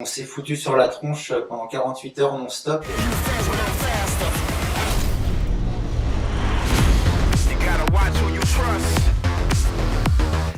On s'est foutu sur la tronche pendant 48 heures non-stop.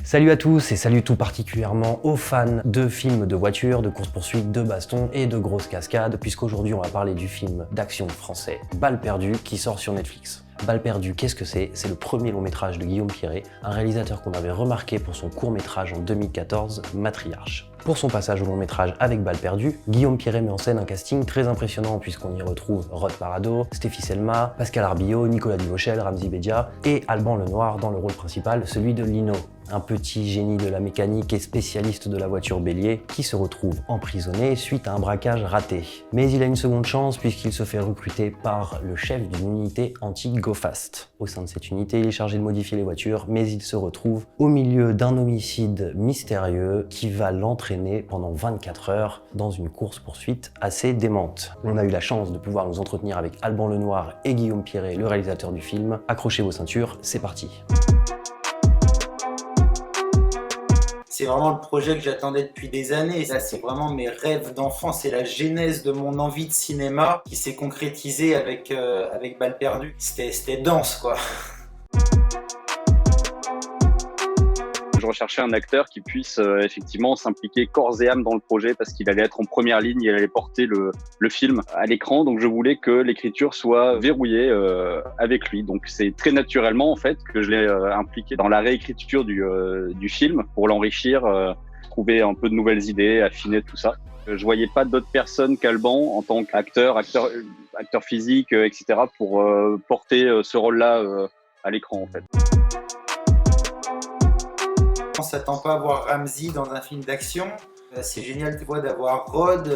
Salut à tous et salut tout particulièrement aux fans de films de voitures, de course-poursuite, de baston et de grosses cascades, puisqu'aujourd'hui on va parler du film d'action français Balles perdues qui sort sur Netflix. Balles perdues, qu'est-ce que c'est? C'est le premier long métrage de Guillaume Pirret, un réalisateur qu'on avait remarqué pour son court métrage en 2014, Matriarche. Pour son passage au long métrage avec Balles perdues, Guillaume Pirret met en scène un casting très impressionnant puisqu'on y retrouve Rod Parado, Stéphie Selma, Pascal Arbillot, Nicolas Duvauchel, Ramzy Bedia et Alban Lenoir dans le rôle principal, celui de Lino. Un petit génie de la mécanique et spécialiste de la voiture bélier qui se retrouve emprisonné suite à un braquage raté. Mais il a une seconde chance puisqu'il se fait recruter par le chef d'une unité anti-Go Fast. Au sein de cette unité, il est chargé de modifier les voitures, mais il se retrouve au milieu d'un homicide mystérieux qui va l'entraîner pendant 24 heures dans une course-poursuite assez démente. On a eu la chance de pouvoir nous entretenir avec Alban Lenoir et Guillaume Pirret, le réalisateur du film. Accrochez vos ceintures, c'est parti. C'est vraiment le projet que j'attendais depuis des années. Ça, c'est vraiment mes rêves d'enfant. C'est la genèse de mon envie de cinéma qui s'est concrétisée avec Balles perdues. C'était dense, quoi. Je recherchais un acteur qui puisse effectivement s'impliquer corps et âme dans le projet parce qu'il allait être en première ligne, il allait porter le film à l'écran. Donc je voulais que l'écriture soit verrouillée avec lui. Donc c'est très naturellement en fait que je l'ai impliqué dans la réécriture du film pour l'enrichir, trouver un peu de nouvelles idées, affiner tout ça. Je voyais pas d'autres personnes qu'Alban en tant qu'acteur, acteur physique, etc. pour porter ce rôle-là à l'écran en fait. On s'attend pas à voir Ramzy dans un film d'action. C'est génial d'avoir Rod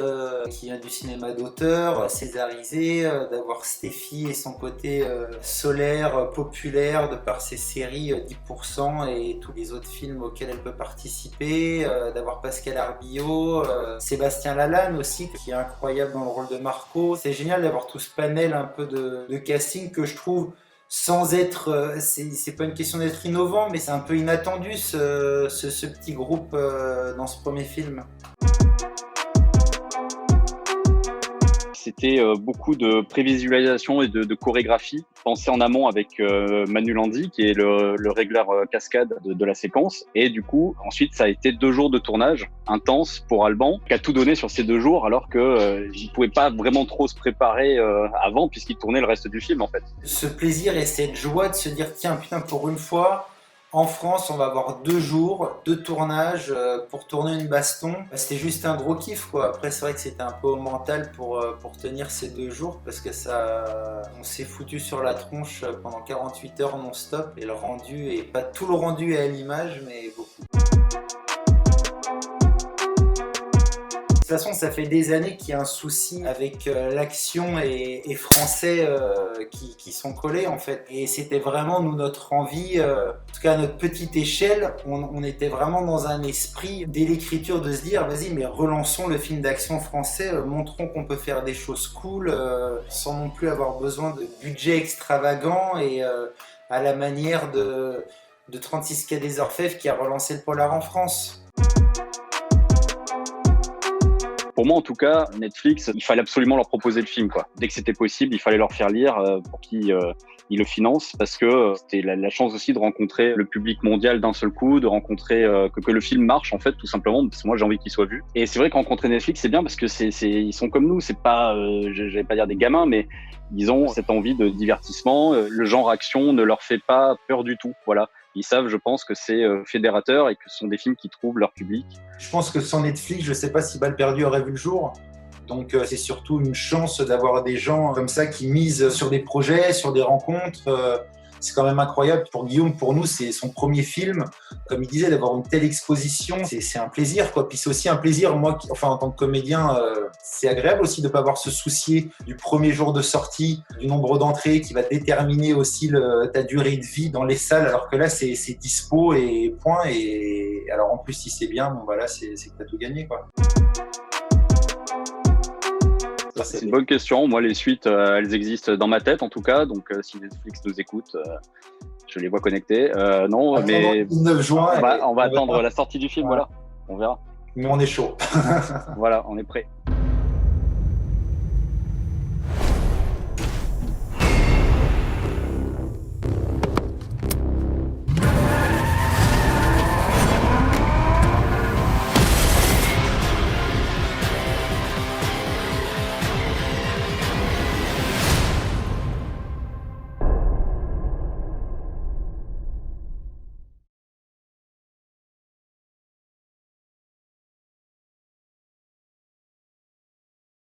qui vient du cinéma d'auteur, césarisé, d'avoir Stéphie et son côté solaire, populaire de par ses séries 10% et tous les autres films auxquels elle peut participer, d'avoir Pascal Arbillot, Sébastien Lalanne aussi qui est incroyable dans le rôle de Marco. C'est génial d'avoir tout ce panel un peu de casting que je trouve sans être, c'est pas une question d'être innovant, mais c'est un peu inattendu ce petit groupe dans ce premier film. C'était beaucoup de prévisualisation et de chorégraphie pensée en amont avec Manu Landi, qui est le régleur cascade de la séquence. Et du coup, ensuite, ça a été 2 jours de tournage intense pour Alban, qui a tout donné sur ces 2 jours, alors que il pouvait pas vraiment trop se préparer avant, puisqu'il tournait le reste du film, en fait. Ce plaisir et cette joie de se dire, tiens, putain, pour une fois, en France, on va avoir 2 jours de tournage pour tourner une baston. C'était juste un gros kiff, quoi. Après, c'est vrai que c'était un peu au mental pour tenir ces 2 jours parce que on s'est foutu sur la tronche pendant 48 heures non-stop et le rendu, et pas tout le rendu est à l'image, mais beaucoup. De toute façon, ça fait des années qu'il y a un souci avec l'action et français qui sont collés en fait. Et c'était vraiment nous notre envie, en tout cas à notre petite échelle, on était vraiment dans un esprit dès l'écriture de se dire vas-y mais relançons le film d'action français, montrons qu'on peut faire des choses cool sans non plus avoir besoin de budget extravagant et à la manière de 36 Quai des Orfèvres qui a relancé le polar en France. Pour moi, en tout cas, Netflix, il fallait absolument leur proposer le film, quoi. Dès que c'était possible, il fallait leur faire lire pour qu'ils le financent, parce que c'était la chance aussi de rencontrer le public mondial d'un seul coup, de rencontrer que le film marche, en fait, tout simplement, parce que moi, j'ai envie qu'il soit vu. Et c'est vrai que rencontrer Netflix, c'est bien parce que ils sont comme nous. C'est pas, je vais pas dire des gamins, mais ils ont cette envie de divertissement. Le genre action ne leur fait pas peur du tout. Voilà. Ils savent, je pense, que c'est fédérateur et que ce sont des films qui trouvent leur public. Je pense que sans Netflix, je ne sais pas si Balles perdues aurait vu le jour. Donc c'est surtout une chance d'avoir des gens comme ça qui misent sur des projets, sur des rencontres. C'est quand même incroyable. Pour Guillaume, pour nous, c'est son premier film. Comme il disait, d'avoir une telle exposition, c'est un plaisir, quoi. Puis c'est aussi un plaisir, moi, en tant que comédien, c'est agréable aussi de ne pas avoir se soucier du premier jour de sortie, du nombre d'entrées qui va déterminer aussi ta durée de vie dans les salles, alors que là, c'est dispo et point. Et alors en plus, si c'est bien, bon, bah là, c'est que tu as tout gagné, quoi. C'est une bonne question. Moi, les suites, elles existent dans ma tête, en tout cas. Donc, si Netflix nous écoute, je les vois connectés. Non, mais 19 juin, on va attendre la sortie du film, voilà. On verra. Mais on est chaud. Voilà, on est prêt.